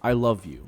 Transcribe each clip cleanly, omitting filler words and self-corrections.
I love you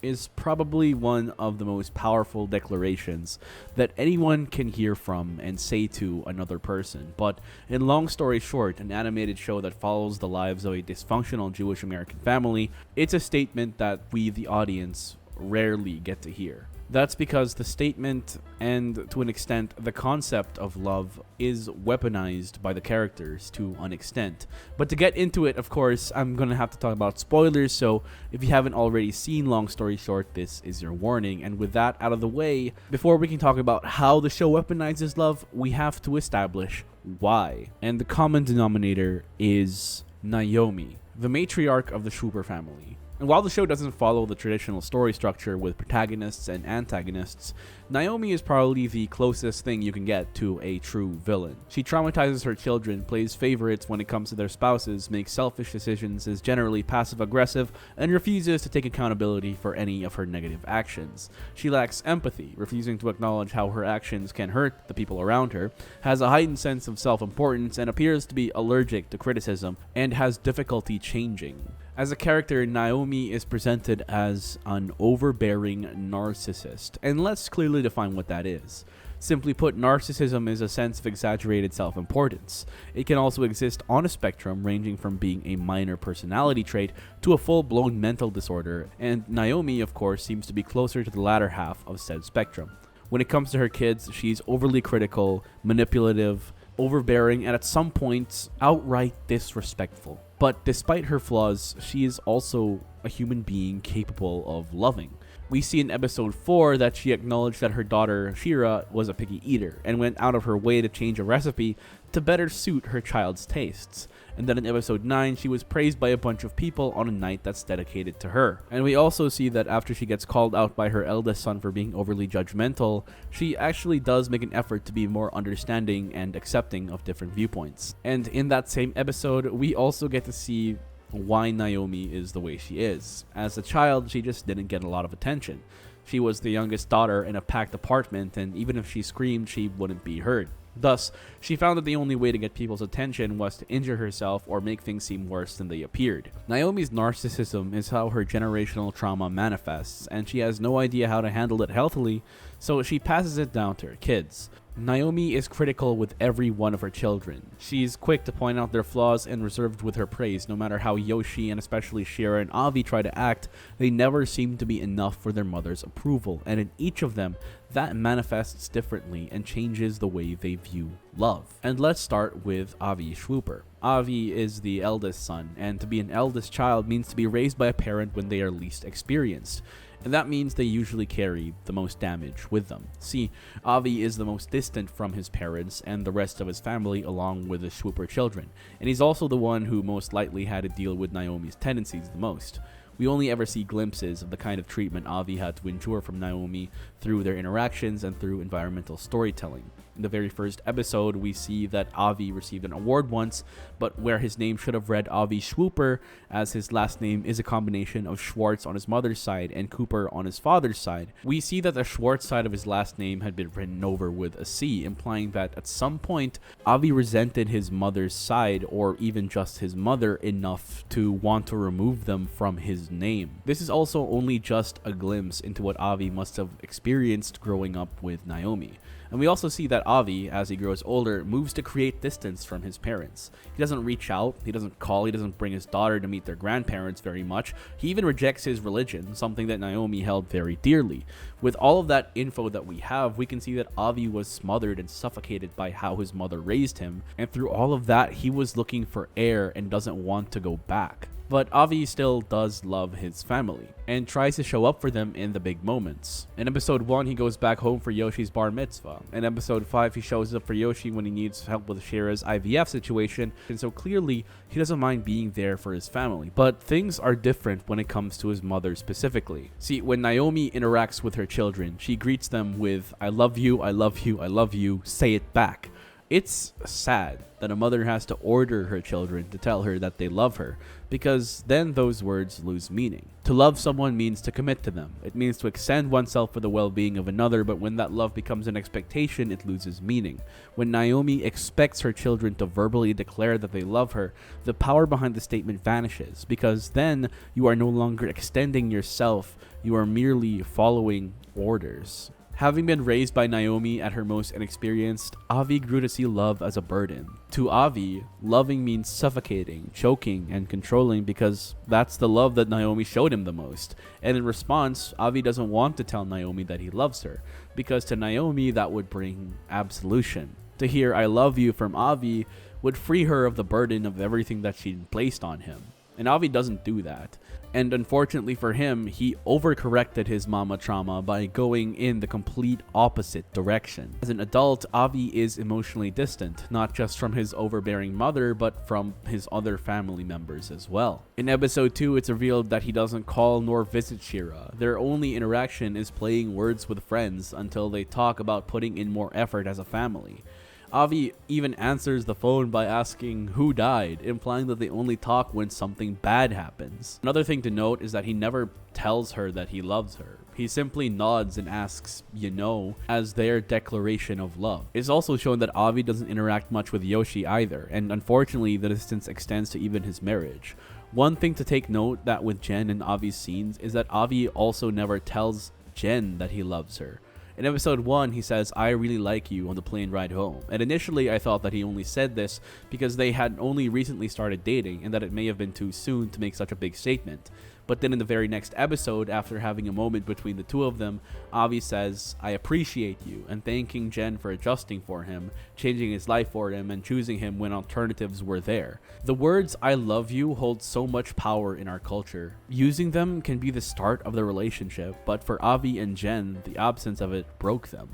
is probably one of the most powerful declarations that anyone can hear from and say to another person. But in Long Story Short, an animated show that follows the lives of a dysfunctional Jewish American family, it's a statement that we, the audience, rarely get to hear. That's because the statement, and to an extent the concept of love, is weaponized by the characters to an extent. But to get into it, of course, I'm going to have to talk about spoilers, so if you haven't already seen Long Story Short, this is your warning. And with that out of the way, before we can talk about how the show weaponizes love, we have to establish why. And the common denominator is Naomi, the matriarch of the Schwooper family. And while the show doesn't follow the traditional story structure with protagonists and antagonists, Naomi is probably the closest thing you can get to a true villain. She traumatizes her children, plays favorites when it comes to their spouses, makes selfish decisions, is generally passive-aggressive, and refuses to take accountability for any of her negative actions. She lacks empathy, refusing to acknowledge how her actions can hurt the people around her, has a heightened sense of self-importance, and appears to be allergic to criticism, and has difficulty changing. As a character, Naomi is presented as an overbearing narcissist, and let's clearly define what that is. Simply put, narcissism is a sense of exaggerated self-importance. It can also exist on a spectrum ranging from being a minor personality trait to a full-blown mental disorder, and Naomi, of course, seems to be closer to the latter half of said spectrum. When it comes to her kids, she's overly critical, manipulative, overbearing, and at some points, outright disrespectful. But despite her flaws, she is also a human being capable of loving. We see in episode 4 that she acknowledged that her daughter, Shira, was a picky eater, and went out of her way to change a recipe to better suit her child's tastes. And then in episode 9, she was praised by a bunch of people on a night that's dedicated to her. And we also see that after she gets called out by her eldest son for being overly judgmental, she actually does make an effort to be more understanding and accepting of different viewpoints. And in that same episode, we also get to see why Naomi is the way she is. As a child, she just didn't get a lot of attention. She was the youngest daughter in a packed apartment, and even if she screamed, she wouldn't be heard. Thus, she found that the only way to get people's attention was to injure herself or make things seem worse than they appeared. Naomi's narcissism is how her generational trauma manifests, and she has no idea how to handle it healthily, so she passes it down to her kids. Naomi is critical with every one of her children. She's quick to point out their flaws and reserved with her praise. No matter how Yoshi and especially Shira and Avi try to act, they never seem to be enough for their mother's approval, and in each of them, that manifests differently and changes the way they view love. And let's start with Avi Schwooper. Avi is the eldest son, and to be an eldest child means to be raised by a parent when they are least experienced. And that means they usually carry the most damage with them. See, Avi is the most distant from his parents and the rest of his family along with the Schwooper children, and he's also the one who most likely had to deal with Naomi's tendencies the most. We only ever see glimpses of the kind of treatment Avi had to endure from Naomi through their interactions and through environmental storytelling. In the very first episode, we see that Avi received an award once, but where his name should have read Avi Schwooper, as his last name is a combination of Schwartz on his mother's side and Cooper on his father's side, we see that the Schwartz side of his last name had been written over with a C, implying that at some point, Avi resented his mother's side, or even just his mother, enough to want to remove them from his name. This is also only just a glimpse into what Avi must have experienced growing up with Naomi. And we also see that Avi, as he grows older, moves to create distance from his parents. He doesn't reach out, he doesn't call, he doesn't bring his daughter to meet their grandparents very much. He even rejects his religion, something that Naomi held very dearly. With all of that info that we have, we can see that Avi was smothered and suffocated by how his mother raised him, and through all of that, he was looking for air and doesn't want to go back. But Avi still does love his family, and tries to show up for them in the big moments. In episode 1, he goes back home for Yoshi's bar mitzvah. In episode 5, he shows up for Yoshi when he needs help with Shira's IVF situation, and so clearly, he doesn't mind being there for his family. But things are different when it comes to his mother specifically. See, when Naomi interacts with her children, she greets them with, "I love you, I love you, I love you, say it back." It's sad that a mother has to order her children to tell her that they love her, because then those words lose meaning. To love someone means to commit to them. It means to extend oneself for the well-being of another, but when that love becomes an expectation, it loses meaning. When Naomi expects her children to verbally declare that they love her, the power behind the statement vanishes, because then you are no longer extending yourself, you are merely following orders. Having been raised by Naomi at her most inexperienced, Avi grew to see love as a burden. To Avi, loving means suffocating, choking, and controlling, because that's the love that Naomi showed him the most. And in response, Avi doesn't want to tell Naomi that he loves her, because to Naomi that would bring absolution. To hear "I love you" from Avi would free her of the burden of everything that she'd placed on him. And Avi doesn't do that. And unfortunately for him, he overcorrected his mama trauma by going in the complete opposite direction. As an adult, Avi is emotionally distant, not just from his overbearing mother, but from his other family members as well. In episode 2, it's revealed that he doesn't call nor visit Shira. Their only interaction is playing words with friends until they talk about putting in more effort as a family. Avi even answers the phone by asking who died, implying that they only talk when something bad happens. Another thing to note is that he never tells her that he loves her. He simply nods and asks, "you know," as their declaration of love. It's also shown that Avi doesn't interact much with Yoshi either, and unfortunately the distance extends to even his marriage. One thing to take note that with Jen and Avi's scenes is that Avi also never tells Jen that he loves her. In episode 1, he says, "I really like you" on the plane ride home. And initially, I thought that he only said this because they had only recently started dating and that it may have been too soon to make such a big statement. But then in the very next episode, after having a moment between the two of them, Avi says, "I appreciate you," and thanking Jen for adjusting for him, changing his life for him, and choosing him when alternatives were there. The words "I love you" hold so much power in our culture. Using them can be the start of the relationship, but for Avi and Jen, the absence of it broke them.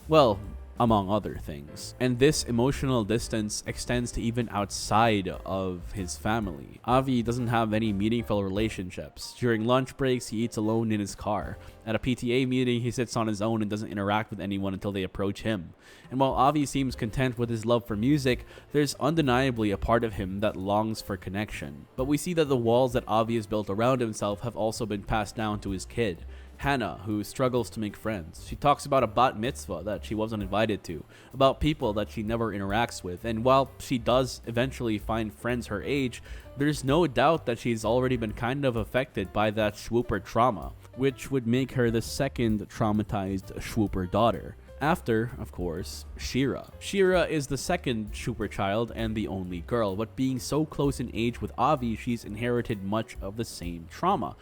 Well, among other things. And this emotional distance extends to even outside of his family. Avi doesn't have any meaningful relationships. During lunch breaks, he eats alone in his car. At a PTA meeting, he sits on his own and doesn't interact with anyone until they approach him. And while Avi seems content with his love for music, there's undeniably a part of him that longs for connection. But we see that the walls that Avi has built around himself have also been passed down to his kid, Hannah, who struggles to make friends. She talks about a bat mitzvah that she wasn't invited to, about people that she never interacts with, and while she does eventually find friends her age, there's no doubt that she's already been kind of affected by that swooper trauma, which would make her the second traumatized swooper daughter. After, of course, Shira. Shira is the second swooper child and the only girl, but being so close in age with Avi, she's inherited much of the same trauma.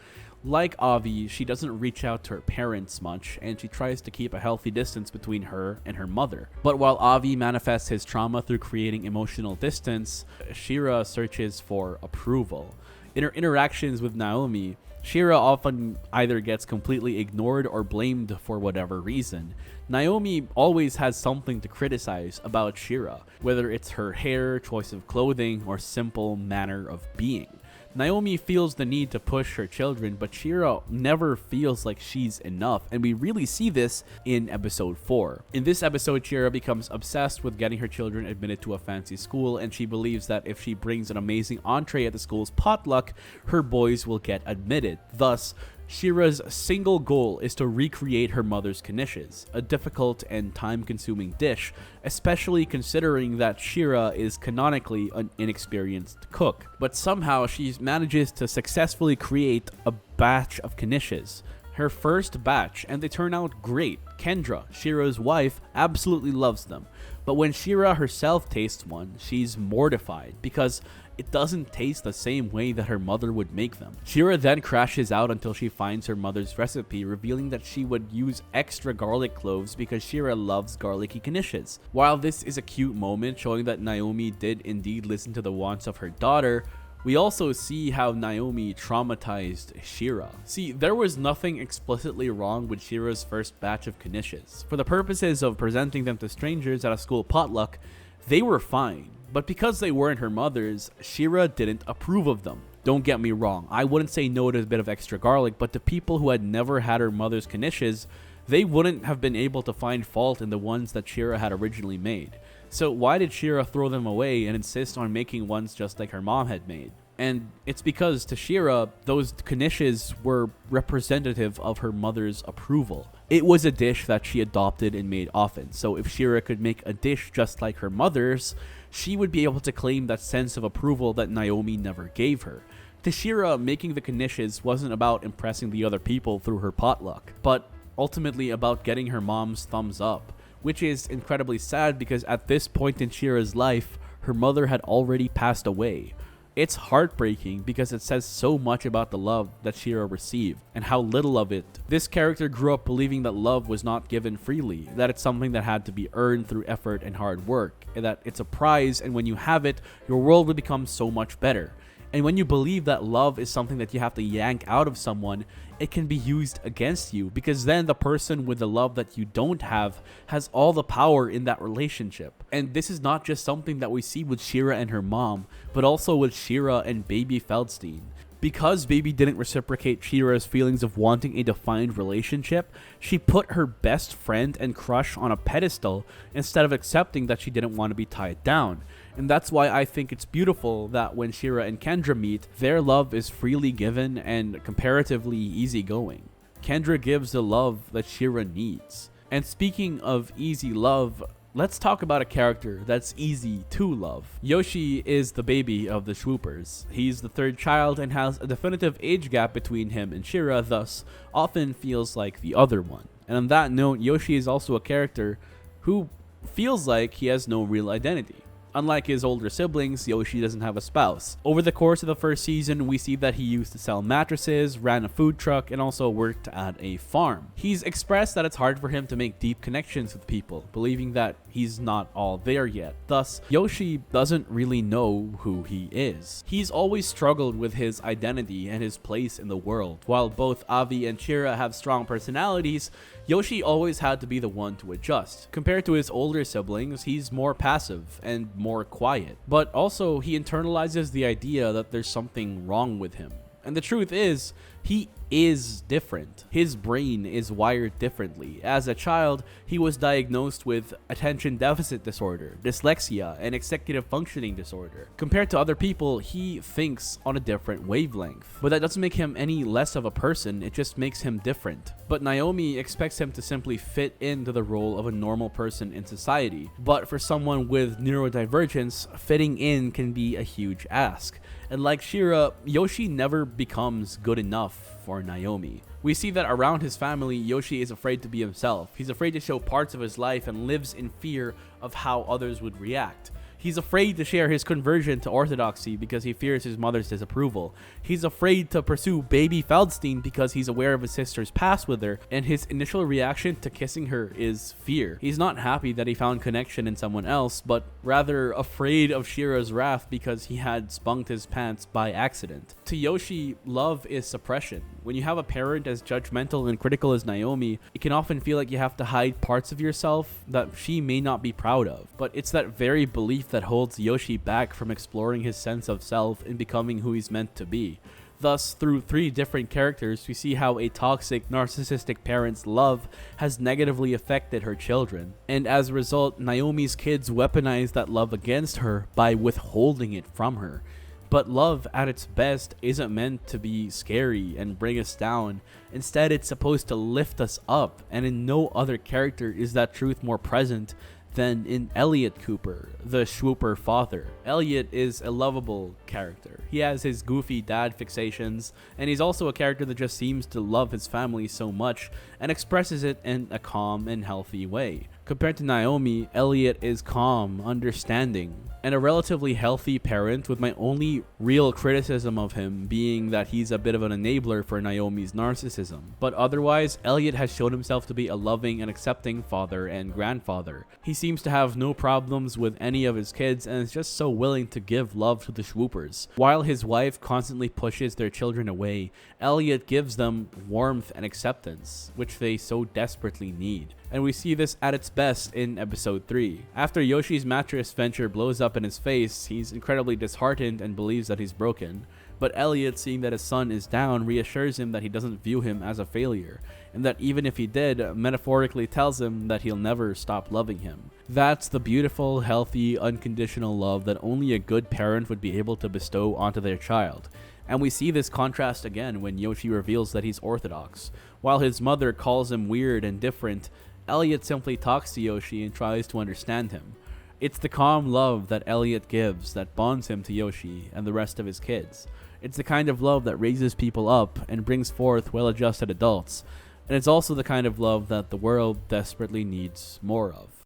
Like Avi, she doesn't reach out to her parents much, and she tries to keep a healthy distance between her and her mother. But while Avi manifests his trauma through creating emotional distance, Shira searches for approval. In her interactions with Naomi, Shira often either gets completely ignored or blamed for whatever reason. Naomi always has something to criticize about Shira, whether it's her hair, choice of clothing, or simple manner of being. Naomi feels the need to push her children, but Shira never feels like she's enough, and we really see this in episode 4. In this episode, Shira becomes obsessed with getting her children admitted to a fancy school, and she believes that if she brings an amazing entree at the school's potluck, her boys will get admitted. Thus, Shira's single goal is to recreate her mother's knishes, a difficult and time-consuming dish, especially considering that Shira is canonically an inexperienced cook. But somehow she manages to successfully create a batch of knishes. Her first batch, and they turn out great. Kendra, Shira's wife, absolutely loves them. But when Shira herself tastes one, she's mortified because it doesn't taste the same way that her mother would make them. Shira then crashes out until she finds her mother's recipe, revealing that she would use extra garlic cloves because Shira loves garlicky knishes. While this is a cute moment showing that Naomi did indeed listen to the wants of her daughter, we also see how Naomi traumatized Shira. See, there was nothing explicitly wrong with Shira's first batch of knishes. For the purposes of presenting them to strangers at a school potluck, they were fine. But because they weren't her mother's, Shira didn't approve of them. Don't get me wrong, I wouldn't say no to a bit of extra garlic, but to people who had never had her mother's knishes, they wouldn't have been able to find fault in the ones that Shira had originally made. So why did Shira throw them away and insist on making ones just like her mom had made? And it's because to Shira, those knishes were representative of her mother's approval. It was a dish that she adopted and made often. So if Shira could make a dish just like her mother's, she would be able to claim that sense of approval that Naomi never gave her. To Shira, making the knishes wasn't about impressing the other people through her potluck, but ultimately about getting her mom's thumbs up, which is incredibly sad because at this point in Shira's life, her mother had already passed away. It's heartbreaking because it says so much about the love that Shira received and how little of it. This character grew up believing that love was not given freely, that it's something that had to be earned through effort and hard work, and that it's a prize, and when you have it, your world will become so much better. And when you believe that love is something that you have to yank out of someone, it can be used against you, because then the person with the love that you don't have has all the power in that relationship. And this is not just something that we see with Shira and her mom, but also with Shira and Baby Feldstein. Because Baby didn't reciprocate Shira's feelings of wanting a defined relationship, she put her best friend and crush on a pedestal instead of accepting that she didn't want to be tied down. And that's why I think it's beautiful that when Shira and Kendra meet, their love is freely given and comparatively easygoing. Kendra gives the love that Shira needs. And speaking of easy love, let's talk about a character that's easy to love. Yoshi is the baby of the Swoopers. He's the third child and has a definitive age gap between him and Shira, thus often feels like the other one. And on that note, Yoshi is also a character who feels like he has no real identity. Unlike his older siblings, Yoshi doesn't have a spouse. Over the course of the first season, we see that he used to sell mattresses, ran a food truck, and also worked at a farm. He's expressed that it's hard for him to make deep connections with people, believing that he's not all there yet. Thus, Yoshi doesn't really know who he is. He's always struggled with his identity and his place in the world. While both Avi and Shira have strong personalities, Yoshi always had to be the one to adjust. Compared to his older siblings, he's more passive and more quiet. But also, he internalizes the idea that there's something wrong with him. And the truth is, he is different. His brain is wired differently. As a child, he was diagnosed with attention deficit disorder, dyslexia, and executive functioning disorder. Compared to other people, he thinks on a different wavelength. But that doesn't make him any less of a person, it just makes him different. But Naomi expects him to simply fit into the role of a normal person in society. But for someone with neurodivergence, fitting in can be a huge ask. And like Shira, Yoshi never becomes good enough for Naomi. We see that around his family, Yoshi is afraid to be himself. He's afraid to show parts of his life and lives in fear of how others would react. He's afraid to share his conversion to Orthodoxy because he fears his mother's disapproval. He's afraid to pursue Baby Feldstein because he's aware of his sister's past with her, and his initial reaction to kissing her is fear. He's not happy that he found connection in someone else, but rather afraid of Shira's wrath because he had spunked his pants by accident. To Yoshi, love is suppression. When you have a parent as judgmental and critical as Naomi, it can often feel like you have to hide parts of yourself that she may not be proud of. But it's that very belief that holds Yoshi back from exploring his sense of self and becoming who he's meant to be. Thus, through 3 different characters, we see how a toxic, narcissistic parent's love has negatively affected her children. And as a result, Naomi's kids weaponize that love against her by withholding it from her. But love at its best isn't meant to be scary and bring us down. Instead, it's supposed to lift us up, and in no other character is that truth more present than in Elliot Cooper, the Swooper father. Elliot is a lovable character. He has his goofy dad fixations, and he's also a character that just seems to love his family so much and expresses it in a calm and healthy way. Compared to Naomi, Elliot is calm, understanding, and a relatively healthy parent, with my only real criticism of him being that he's a bit of an enabler for Naomi's narcissism. But otherwise, Elliot has shown himself to be a loving and accepting father and grandfather. He seems to have no problems with any of his kids and is just so willing to give love to the Swoopers. While his wife constantly pushes their children away, Elliot gives them warmth and acceptance, which they so desperately need. And we see this at its best in episode 3. After Yoshi's mattress venture blows up in his face, he's incredibly disheartened and believes that he's broken. But Elliot, seeing that his son is down, reassures him that he doesn't view him as a failure, and that even if he did, metaphorically tells him that he'll never stop loving him. That's the beautiful, healthy, unconditional love that only a good parent would be able to bestow onto their child. And we see this contrast again when Yoshi reveals that he's Orthodox. While his mother calls him weird and different, Elliot simply talks to Yoshi and tries to understand him. It's the calm love that Elliot gives that bonds him to Yoshi and the rest of his kids. It's the kind of love that raises people up and brings forth well-adjusted adults. And it's also the kind of love that the world desperately needs more of.